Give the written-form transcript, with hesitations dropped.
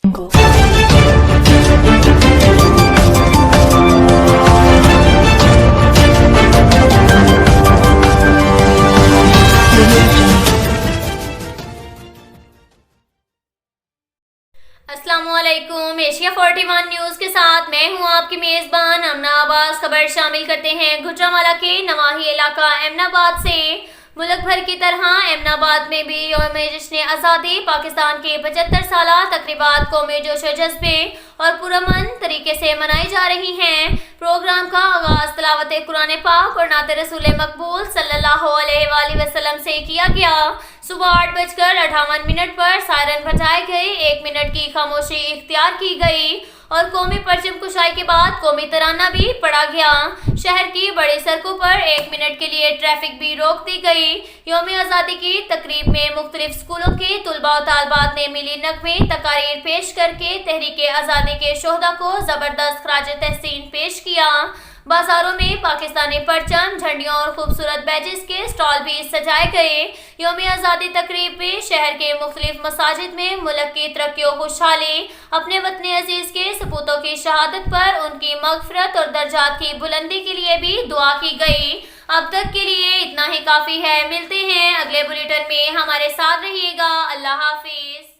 अस्सलामुअलैकुम। Asia 41 news के साथ मैं हूं आपकी मेज़बान अमना आबास। खबर शामिल करते हैं गुजरांवाला के नवाही इलाका एमनाबाद से। मुल्क भर की तरह एमनाबाद में भी यौम जश्न आज़ादी पाकिस्तान के 75 साला तकरीबात कौमी जोश व जज्बे और पुरअमन तरीके से मनाई जा रही हैं। प्रोग्राम का आगाज़ तिलावत कुरान पाक और नात रसूल मकबूल सल्लल्लाहु अलैहि वसल्लम से किया गया। सुबह 8:58 पर सायरन बजाए गए, 1 मिनट की खामोशी इख्तियार की गई और कौमी परचम कुशाई के बाद कौमी तराना भी पढ़ा गया। शहर की बड़ी सड़कों पर 1 मिनट के लिए ट्रैफिक भी रोक दी गई। यौम आज़ादी की तकरीब में मुख्तलिफ स्कूलों के तुलबा और तालबात ने मिली नगमे तकारीर पेश करके तहरीक आज़ादी के शोहदा को ज़बरदस्त खराज तहसीन पेश किया। बाजारों में पाकिस्तानी परचम, झंडियों और खूबसूरत बैजेस के स्टॉल भी सजाए गए। यौम आज़ादी तकरीब में शहर के मुख्तलिफ मसाजिद में मुल्क की तरक्की और खुशहाली, अपने वतन अजीज के सपूतों की शहादत पर उनकी मगफरत और दर्जात की बुलंदी के लिए भी दुआ की गई। अब तक के लिए इतना ही काफ़ी है। मिलते हैं अगले बुलेटिन में, हमारे साथ रहिएगा। अल्लाह हाफिज।